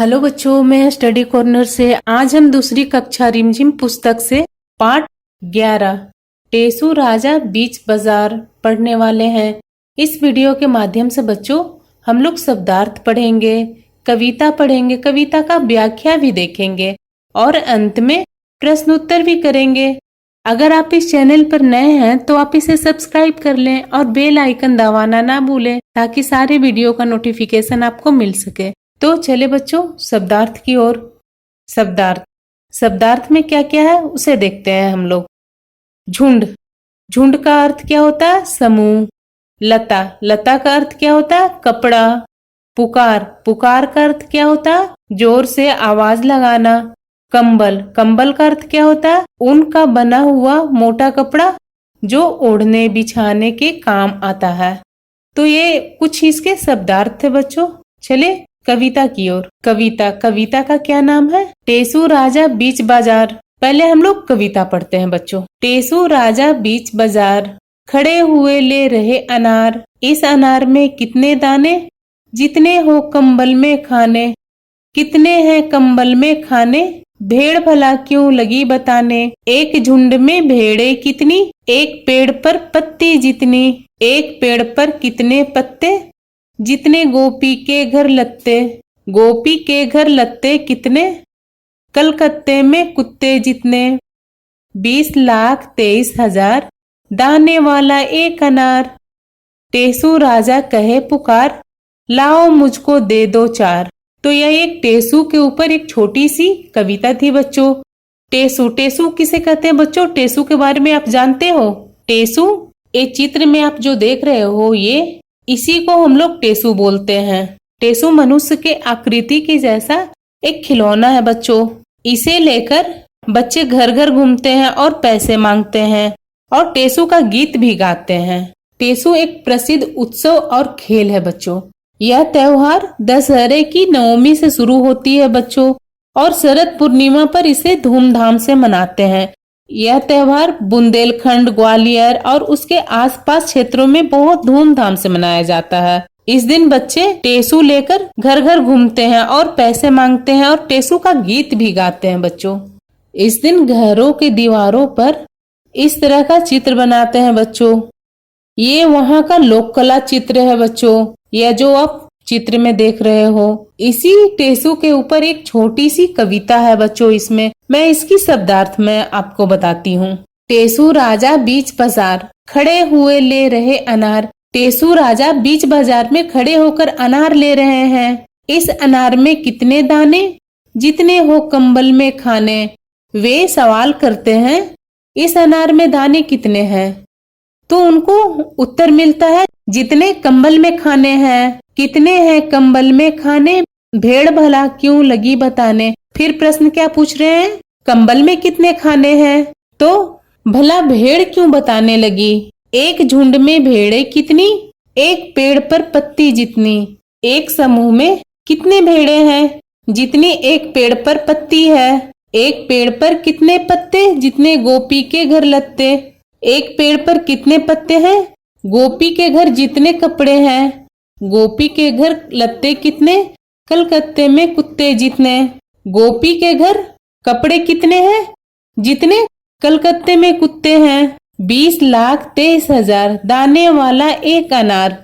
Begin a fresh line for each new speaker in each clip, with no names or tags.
Hello बच्चों, मैं study corner से आज हम दूसरी कक्षा रिमझिम पुस्तक से पाठ 11 टेसू राजा बीच बाजार पढ़ने वाले हैं। इस वीडियो के माध्यम से बच्चों हम लोग शब्दार्थ पढ़ेंगे, कविता पढ़ेंगे, कविता का व्याख्या भी देखेंगे और अंत में प्रश्न उत्तर भी करेंगे। अगर आप इस चैनल पर नए हैं तो आप इसे सब्सक्राइब कर लें और बेल आइकन दबाना ना भूलें ताकि सारे वीडियो का नोटिफिकेशन आपको मिल सके। तो चले बच्चों शब्दार्थ की ओर। शब्दार्थ में क्या क्या है उसे देखते हैं हम लोग। झुंड, झुंड का अर्थ क्या होता है? समूह। लता, लता का अर्थ क्या होता है? कपड़ा। पुकार, पुकार का अर्थ क्या होता है? जोर से आवाज लगाना। कंबल, कंबल का अर्थ क्या होता है? ऊन का बना हुआ मोटा कपड़ा जो ओढ़ने बिछाने के काम आता है। तो ये कुछ इसके शब्दार्थ थे बच्चों। चले कविता की ओर। कविता, कविता का क्या नाम है? टेसू राजा बीच बाजार। पहले हम लोग कविता पढ़ते हैं बच्चों। टेसू राजा बीच बाजार, खड़े हुए ले रहे अनार। इस अनार में कितने दाने? जितने हो कंबल में खाने। कितने हैं कंबल में खाने? भेड़ भला क्यों लगी बताने। एक झुंड में भेड़े कितनी? एक पेड़ पर पत्ती जितनी। एक पेड़ पर कितने पत्ते? जितने गोपी के घर लत्ते। गोपी के घर लत्ते कितने? कलकत्ते में कुत्ते जितने। 20,23,000 दाने वाला एक अनार। टेसू राजा कहे पुकार, लाओ मुझको दे दो चार। तो यह एक टेसू के ऊपर एक छोटी सी कविता थी बच्चों। टेसू, टेसू किसे कहते हैं बच्चों? टेसू के बारे में आप जानते हो? टेसू, ये चित्र में आप जो देख रहे हो ये इसी को हम लोग टेसू बोलते हैं। टेसू मनुष्य के आकृति के जैसा एक खिलौना है बच्चों। इसे लेकर बच्चे घर घर घूमते हैं और पैसे मांगते हैं और टेसू का गीत भी गाते हैं। टेसू एक प्रसिद्ध उत्सव और खेल है बच्चों। यह त्योहार दशहरे की नवमी से शुरू होती है बच्चों और शरद पूर्णिमा पर इसे धूमधाम से मनाते हैं। यह त्योहार बुंदेलखंड, ग्वालियर और उसके आसपास क्षेत्रों में बहुत धूमधाम से मनाया जाता है। इस दिन बच्चे टेसू लेकर घर घर घूमते हैं और पैसे मांगते हैं और टेसू का गीत भी गाते हैं बच्चों। इस दिन घरों के दीवारों पर इस तरह का चित्र बनाते हैं बच्चों। ये वहाँ का लोक कला चित्र है बच्चों। यह जो आप चित्र में देख रहे हो इसी टेसू के ऊपर एक छोटी सी कविता है बच्चों। इसमें मैं इसकी शब्दार्थ में आपको बताती हूँ। टेसू राजा बीच बाजार, खड़े हुए ले रहे अनार। टेसू राजा बीच बाजार में खड़े होकर अनार ले रहे हैं। इस अनार में कितने दाने? जितने हो कंबल में खाने। वे सवाल करते हैं इस अनार में दाने कितने हैं? तो उनको उत्तर मिलता है जितने कंबल में खाने हैं। कितने हैं कंबल में खाने? भेड़ भला क्यों लगी बताने। फिर प्रश्न क्या पूछ रहे हैं? कंबल में कितने खाने हैं? तो भला भेड़ क्यों बताने लगी। एक झुंड में भेड़े कितनी? एक पेड़ पर पत्ती जितनी। एक समूह में कितने भेड़े हैं? जितनी एक पेड़ पर पत्ती है। एक पेड़ पर कितने पत्ते? जितने गोपी के घर लत्ते। एक पेड़ पर कितने पत्ते हैं? गोपी के घर जितने कपड़े हैं। गोपी के घर लत्ते कितने? कलकत्ते में कुत्ते जितने। गोपी के घर कपड़े कितने हैं? जितने कलकत्ते में कुत्ते हैं। 20,23,000 दाने वाला एक अनार।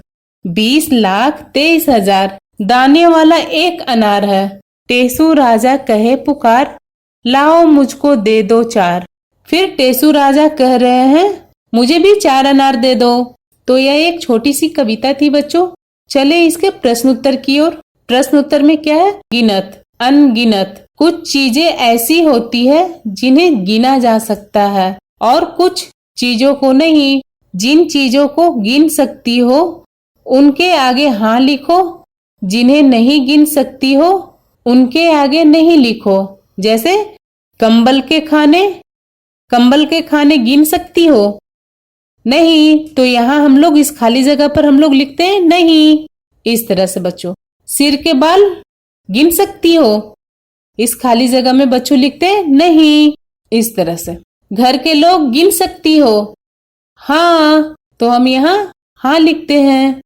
20,23,000 दाने वाला एक अनार है। टेसू राजा कहे पुकार, लाओ मुझको दे दो चार। फिर टेसू राजा कह रहे हैं मुझे भी 4 अनार दे दो। तो यह एक छोटी सी कविता थी बच्चों। चले इसके प्रश्न उत्तर की ओर। प्रश्न उत्तर में क्या है? गिनत, अनगिनत। कुछ चीजें ऐसी होती है जिन्हें गिना जा सकता है और कुछ चीजों को नहीं। जिन चीजों को गिन सकती हो उनके आगे हाँ लिखो। जिन्हें नहीं गिन सकती हो उनके आगे नहीं लिखो। जैसे कंबल के खाने, कंबल के खाने गिन सकती हो? नहीं, तो यहाँ हम लोग इस खाली जगह पर हम लोग लिखते हैं नहीं। इस तरह से बच्चों। सिर के बाल गिन सकती हो? इस खाली जगह में बच्चों लिखते हैं नहीं। इस तरह से। घर के लोग गिन सकती हो? हाँ, तो हम यहाँ हाँ लिखते हैं।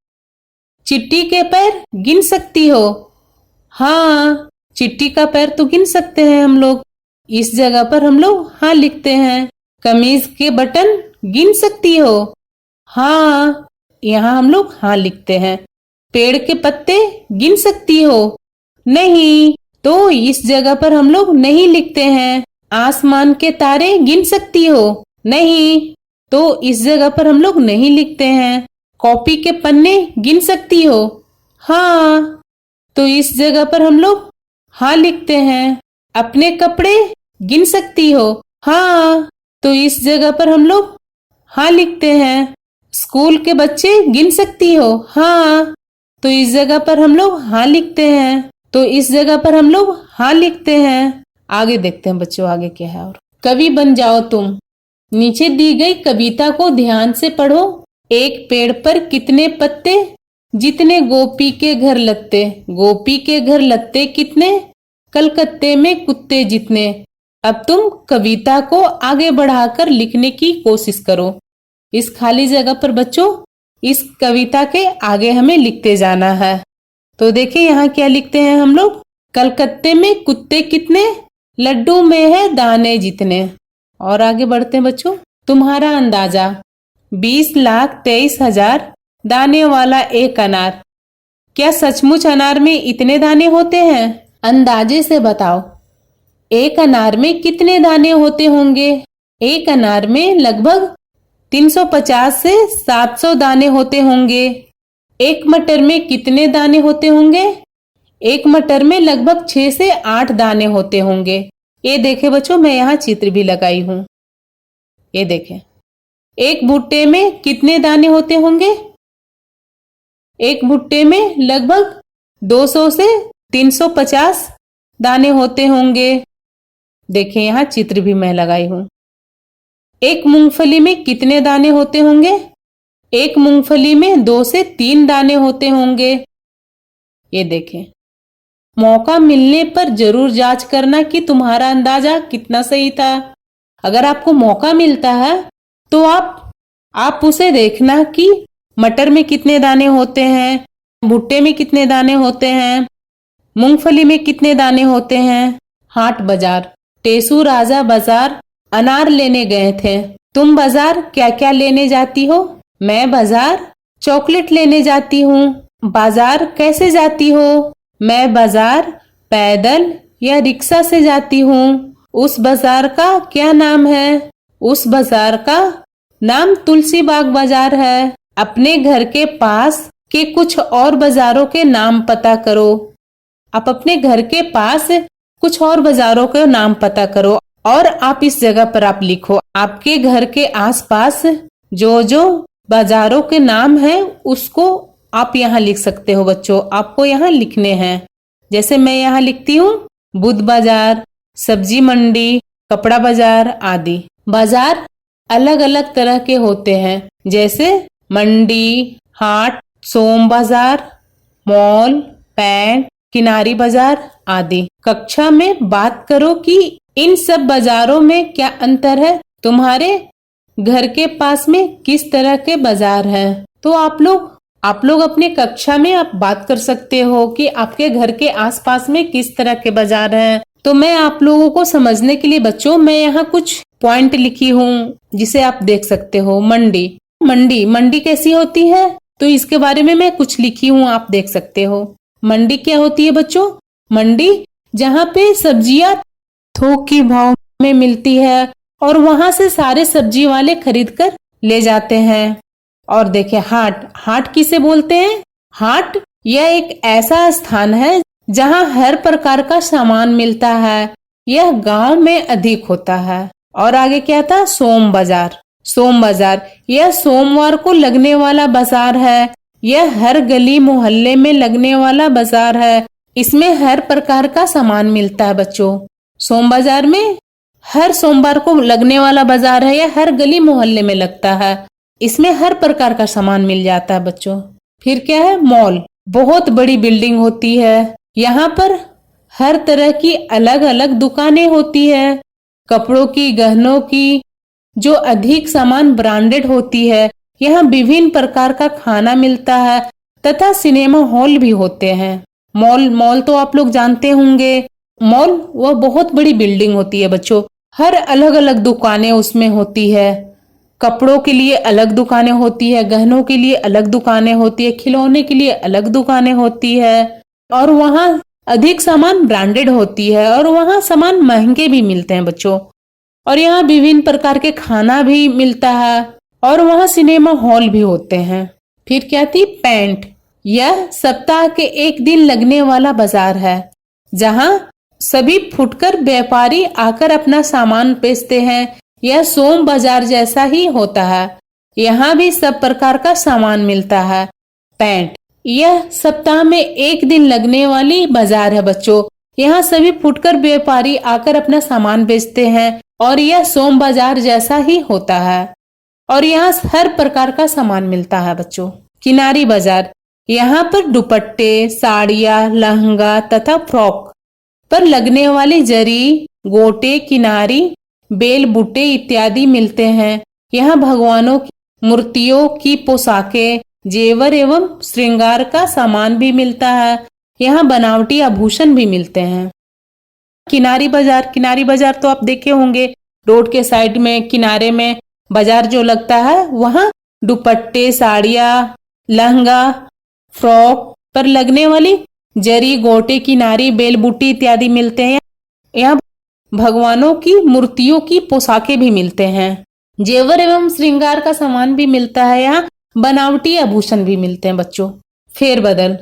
चिट्टी के पैर गिन सकती हो? हाँ, चिट्ठी का पैर तो गिन सकते हैं हम लोग। इस जगह पर हम लोग हाँ लिखते हैं। कमीज के बटन गिन सकती हो? हाँ, यहाँ हम लोग हाँ लिखते हैं। पेड़ के पत्ते गिन सकती हो? नहीं, तो इस जगह पर हम लोग नहीं लिखते हैं। आसमान के तारे गिन सकती हो? नहीं, तो इस जगह पर हम लोग नहीं लिखते हैं। कॉपी के पन्ने गिन सकती हो? हाँ, तो इस जगह पर हम लोग हाँ लिखते हैं। अपने कपड़े गिन सकती हो? हाँ, तो इस जगह पर हम लोग हाँ लिखते हैं। स्कूल के बच्चे गिन सकती हो? हाँ, तो इस जगह पर हम लोग हाँ लिखते हैं। तो इस जगह पर हम लोग हाँ लिखते हैं। आगे देखते हैं बच्चों, आगे क्या है। और कवि बन जाओ तुम। नीचे दी गई कविता को ध्यान से पढ़ो। एक पेड़ पर कितने पत्ते? जितने गोपी के घर लत्ते। गोपी के घर लत्ते कितने? कलकत्ते में कुत्ते जितने। अब तुम कविता को आगे बढ़ाकर लिखने की कोशिश करो। इस खाली जगह पर बच्चों इस कविता के आगे हमें लिखते जाना है। तो देखिए यहाँ क्या लिखते हैं हम लोग। कलकत्ते में कुत्ते कितने? लड्डू में है दाने जितने। और आगे बढ़ते हैं बच्चों। तुम्हारा अंदाजा। 20,23,000 दाने वाला एक अनार। क्या सचमुच अनार में इतने दाने होते हैं? अंदाजे से बताओ। एक अनार में कितने दाने होते होंगे? एक अनार में लगभग 350 से 700 दाने होते होंगे। एक मटर में कितने दाने होते होंगे? एक मटर में लगभग 6 से 8 दाने होते होंगे। ये देखे बच्चों, मैं यहाँ चित्र भी लगाई हूँ। ये देखें। एक भुट्टे में कितने दाने होते होंगे? एक भुट्टे में लगभग 200 से 350 दाने होते होंगे। देखें यहाँ चित्र भी मैं लगाई हूँ। एक मूंगफली में कितने दाने होते होंगे? एक मूंगफली में 2 से 3 दाने होते होंगे। ये देखें। मौका मिलने पर जरूर जांच करना कि तुम्हारा अंदाजा कितना सही था। अगर आपको मौका मिलता है तो आप उसे देखना कि मटर में कितने दाने होते हैं, भुट्टे में कितने दाने होते हैं, मूंगफली में कितने दाने होते हैं। हाट बाजार। टेसू राजा बाजार अनार लेने गए थे। तुम बाजार क्या क्या लेने जाती हो? मैं बाजार चॉकलेट लेने जाती हूँ। बाजार कैसे जाती हो? मैं बाजार पैदल या रिक्शा से जाती हूँ। उस बाजार का क्या नाम है? उस बाजार का नाम तुलसी बाग बाजार है। अपने घर के पास के कुछ और बाजारों के नाम पता करो। आप अपने घर के पास कुछ और बाजारों के नाम पता करो और आप इस जगह पर आप लिखो। आपके घर के आसपास जो जो बाजारों के नाम है उसको आप यहाँ लिख सकते हो बच्चों। आपको यहाँ लिखने हैं। जैसे मैं यहाँ लिखती हूँ बुध बाजार, सब्जी मंडी, कपड़ा बाजार आदि। बाजार अलग अलग तरह के होते हैं, जैसे मंडी, हाट, सोम बाजार, मॉल, पैंट, किनारी बाजार आदि। कक्षा में बात करो कि इन सब बाजारों में क्या अंतर है। तुम्हारे घर के पास में किस तरह के बाजार हैं। तो आप लोग अपने कक्षा में आप बात कर सकते हो कि आपके घर के आसपास में किस तरह के बाजार हैं। तो मैं आप लोगों को समझने के लिए बच्चों मैं यहाँ कुछ पॉइंट लिखी हूँ जिसे आप देख सकते हो। मंडी। मंडी कैसी होती है तो इसके बारे में मैं कुछ लिखी हूँ, आप देख सकते हो। मंडी क्या होती है बच्चों? मंडी जहाँ पे सब्जियां थोक के भाव में मिलती है और वहां से सारे सब्जी वाले खरीद कर ले जाते हैं। और देखिए हाट किसे बोलते हैं? हाट यह एक ऐसा स्थान है जहां हर प्रकार का सामान मिलता है। यह गांव में अधिक होता है। और आगे क्या था? सोम बाजार यह सोमवार को लगने वाला बाजार है। यह हर गली मोहल्ले में लगने वाला बाजार है। इसमें हर प्रकार का सामान मिलता है बच्चों। सोम बाजार में हर सोमवार को लगने वाला बाजार है। यह हर गली मोहल्ले में लगता है। इसमें हर प्रकार का सामान मिल जाता है बच्चों। फिर क्या है? मॉल। बहुत बड़ी बिल्डिंग होती है। यहाँ पर हर तरह की अलग अलग दुकानें होती है। कपड़ों की, गहनों की, जो अधिक सामान ब्रांडेड होती है। यहाँ विभिन्न प्रकार का खाना मिलता है तथा सिनेमा हॉल भी होते हैं। मॉल मॉल तो आप लोग जानते होंगे। मॉल वह बहुत बड़ी बिल्डिंग होती है बच्चों। हर अलग अलग दुकानें उसमें होती है। कपड़ों के लिए अलग दुकानें होती है, गहनों के लिए अलग दुकानें होती है, खिलौने के लिए अलग दुकानें होती है। और वहाँ अधिक सामान ब्रांडेड होती है और वहाँ सामान महंगे भी मिलते हैं बच्चों। और यहाँ विभिन्न प्रकार के खाना भी मिलता है और वहाँ सिनेमा हॉल भी होते हैं। फिर क्या थी? पैंट। यह सप्ताह के एक दिन लगने वाला बाजार है जहाँ सभी फुटकर व्यापारी आकर अपना सामान बेचते हैं। यह सोम बाजार जैसा ही होता है। यहाँ भी सब प्रकार का सामान मिलता है। पैंट। यह सप्ताह में एक दिन लगने वाली बाजार है बच्चों। यहाँ सभी फुटकर व्यापारी आकर अपना सामान बेचते हैं और यह सोम बाजार जैसा ही होता है और यहाँ हर प्रकार का सामान मिलता है बच्चों। किनारी बाजार। यहाँ पर दुपट्टे, साड़ियाँ, लहंगा तथा फ्रॉक पर लगने वाली जरी, गोटे, किनारी, बेल बूटे इत्यादि मिलते हैं। यहाँ भगवानों की मूर्तियों की पोशाकें, जेवर एवं श्रृंगार का सामान भी मिलता है। यहाँ बनावटी आभूषण भी मिलते हैं। किनारी बाजार। किनारी बाजार तो आप देखे होंगे, रोड के साइड में किनारे में बाजार जो लगता है, वहाँ दुपट्टे, साड़ियाँ, लहंगा, फ्रॉक पर लगने वाली जरी, गोटे, किनारी, बेल बूटी इत्यादि मिलते हैं। यहाँ भगवानों की मूर्तियों की पोशाकें भी मिलते हैं। जेवर एवं श्रृंगार का सामान भी मिलता है। यहाँ बनावटी आभूषण भी मिलते हैं बच्चों। फेरबदल।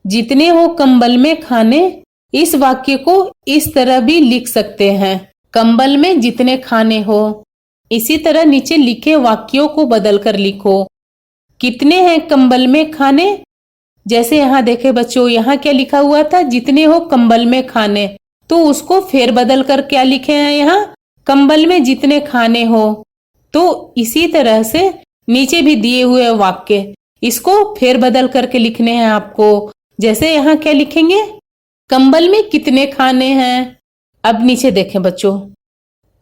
जितने हो कंबल में खाने, इस वाक्य को इस तरह भी लिख सकते हैं, कंबल में जितने खाने हो। इसी तरह नीचे लिखे वाक्यों को बदल कर लिखो। कितने हैं कंबल में खाने? जैसे यहाँ देखे बच्चों, यहाँ क्या लिखा हुआ था? जितने हो कंबल में खाने। तो उसको फेरबदल कर क्या लिखे हैं यहाँ? कंबल में जितने खाने हो। तो इसी तरह से नीचे भी दिए हुए वाक्य, इसको फेरबदल करके लिखने हैं आपको। जैसे यहाँ क्या लिखेंगे? कंबल में कितने खाने हैं। अब नीचे देखें बच्चों,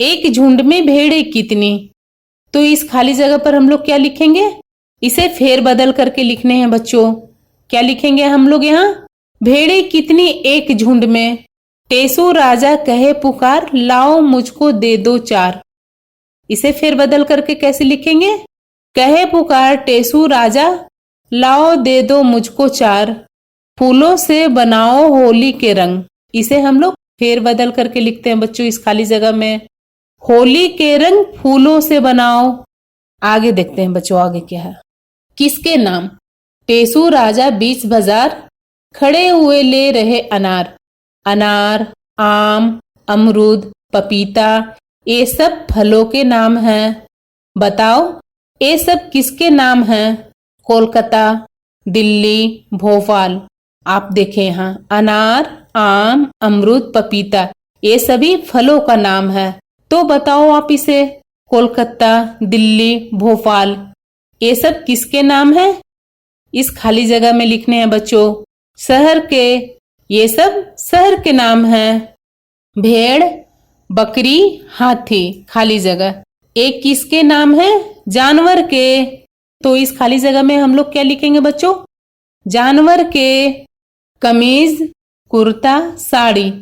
एक झुंड में भेड़ें कितनी। तो इस खाली जगह पर हम लोग क्या लिखेंगे? इसे फेरबदल करके लिखने हैं बच्चों। क्या लिखेंगे हम लोग यहाँ? भेड़ें कितनी एक झुंड में। टेसू राजा कहे पुकार, लाओ मुझको दे दो चार। इसे फेरबदल करके कैसे लिखेंगे? कहे पुकार टेसू राजा, लाओ दे दो मुझको चार। फूलों से बनाओ होली के रंग। इसे हम लोग फेरबदल करके लिखते हैं बच्चों इस खाली जगह में। होली के रंग फूलों से बनाओ। आगे देखते हैं बच्चों, आगे क्या है। किसके नाम? टेसू राजा बीच बाजार खड़े हुए ले रहे अनार। अनार, आम, अमरूद, पपीता, ये सब फलों के नाम हैं। बताओ ये सब किसके नाम हैं? कोलकाता, दिल्ली, भोपाल। आप देखें यहाँ अनार, आम, अमरूद, पपीता, ये सभी फलों का नाम है। तो बताओ आप इसे, कोलकाता, दिल्ली, भोपाल, ये सब किसके नाम है? इस खाली जगह में लिखने हैं बच्चों। शहर के, ये सब शहर के नाम हैं। भेड़, बकरी, हाथी, खाली जगह, एक किसके नाम है? जानवर के। तो इस खाली जगह में हम लोग क्या लिखेंगे बच्चों? जानवर के। कमीज, कुर्ता, साड़ी,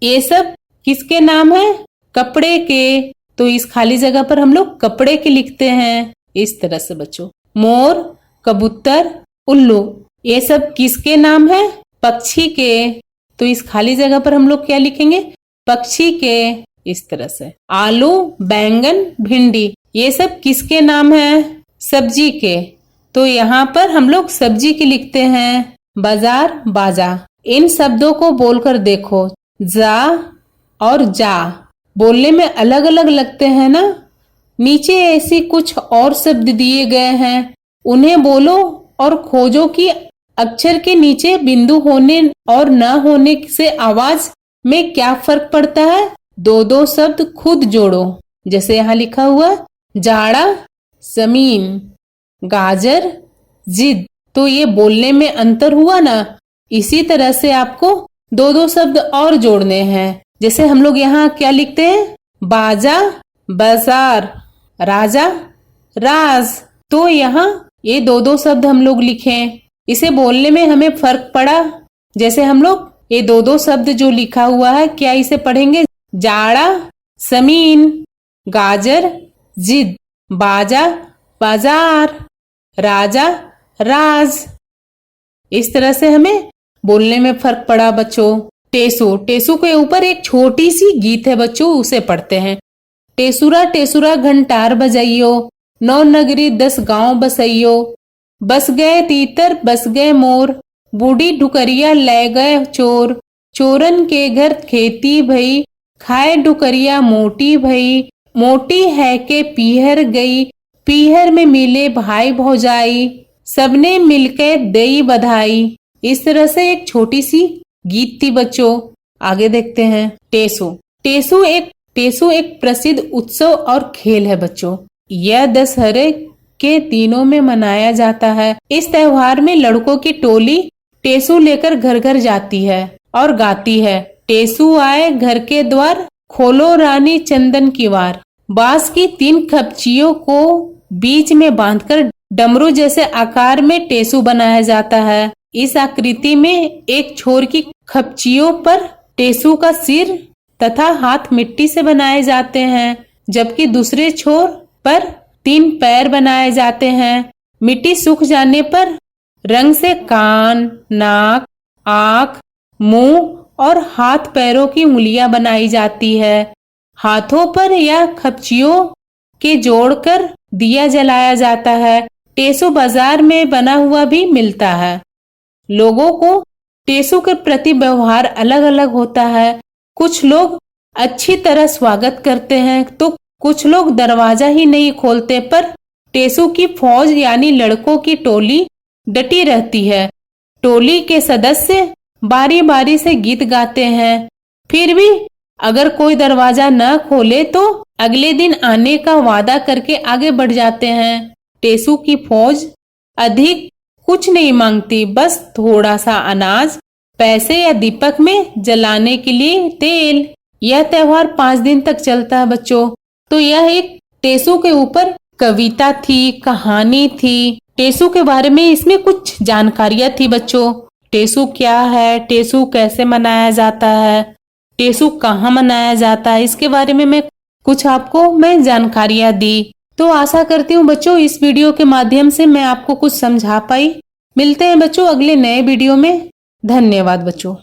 ये सब किसके नाम है? कपड़े के। तो इस खाली जगह पर हम लोग कपड़े के लिखते हैं इस तरह से बच्चों। मोर, कबूतर, उल्लू, ये सब किसके नाम है? पक्षी के। तो इस खाली जगह पर हम लोग क्या लिखेंगे? पक्षी के, इस तरह से। आलू, बैंगन, भिंडी, ये सब किसके नाम है? सब्जी के। तो यहाँ पर हम लोग सब्जी के लिखते हैं। बाजार, बाजा। इन शब्दों को बोलकर देखो। जा और जा बोलने में अलग अलग लगते हैं ना। नीचे ऐसी कुछ और शब्द दिए गए हैं, उन्हें बोलो और खोजो कि अक्षर के नीचे बिंदु होने और न होने से आवाज में क्या फर्क पड़ता है। दो दो शब्द खुद जोड़ो। जैसे यहाँ लिखा हुआ जाड़ा, जमीन, गाजर, जिद। तो ये बोलने में अंतर हुआ ना। इसी तरह से आपको दो दो शब्द और जोड़ने हैं। जैसे हम लोग यहाँ क्या लिखते हैं? बाजा, बाजार, राजा, राज। तो यहाँ ये दो दो शब्द हम लोग लिखें। इसे बोलने में हमें फर्क पड़ा जैसे हम लोग ये दो दो शब्द जो लिखा हुआ है, क्या इसे पढ़ेंगे? जाड़ा, समीन, गाजर, जिद, बाजा, बाजार, राजा, राज। इस तरह से हमें बोलने में फर्क पड़ा बच्चों। टेसू, टेसू के ऊपर एक छोटी सी गीत है बच्चों, उसे पढ़ते हैं। टेसुरा टेसुरा घंटार बजाइयो, 9 नगरी 10 गांव बसइयो, बस गए तीतर बस गए मोर, बूढ़ी डुकरिया ले गए चोर, चोरन के घर खेती भई, खाए डुकरिया मोटी भई, मोटी है के पीहर गई, पीहर में मिले भाई भौजाई, सबने मिलकर दई बधाई। इस तरह से एक छोटी सी गीत थी बच्चों। आगे देखते हैं। टेसू, टेसू एक प्रसिद्ध उत्सव और खेल है बच्चों। यह दशहरे के दिनों में मनाया जाता है। इस त्योहार में लड़कों की टोली टेसू लेकर घर घर जाती है और गाती है, टेसू आए घर के द्वार, खोलो रानी चंदन की वार। बांस की 3 खपचियों को बीच में बांधकर डमरू जैसे आकार में टेसू बनाया जाता है। इस आकृति में एक छोर की खपचियों पर टेसू का सिर तथा हाथ मिट्टी से बनाए जाते हैं, जबकि दूसरे छोर पर 3 पैर बनाए जाते हैं। मिट्टी सूख जाने पर रंग से कान, नाक, आँख, मुंह और हाथ पैरों की उंगलियां बनाई जाती है। हाथों पर या खपचियों के जोड़कर दिया जलाया जाता है। टेसू बाजार में बना हुआ भी मिलता है। लोगों को टेसू के प्रति व्यवहार अलग अलग होता है। कुछ लोग अच्छी तरह स्वागत करते हैं तो कुछ लोग दरवाजा ही नहीं खोलते, पर टेसू की फौज यानी लड़कों की टोली डटी रहती है। टोली के सदस्य बारी बारी से गीत गाते हैं। फिर भी अगर कोई दरवाजा न खोले तो अगले दिन आने का वादा करके आगे बढ़ जाते हैं। टेसू की फौज अधिक कुछ नहीं मांगती, बस थोड़ा सा अनाज, पैसे या दीपक में जलाने के लिए तेल। यह त्योहार 5 दिन तक चलता है बच्चों। तो यह एक टेसू के ऊपर कविता थी, कहानी थी। टेसू के बारे में इसमें कुछ जानकारियां थी बच्चों। टेसू क्या है, टेसू कैसे मनाया जाता है, टेसू कहाँ मनाया जाता है, इसके बारे में मैं कुछ आपको जानकारियां दी। तो आशा करती हूँ बच्चों इस वीडियो के माध्यम से मैं आपको कुछ समझा पाई। मिलते हैं बच्चों अगले नए वीडियो में। धन्यवाद बच्चों।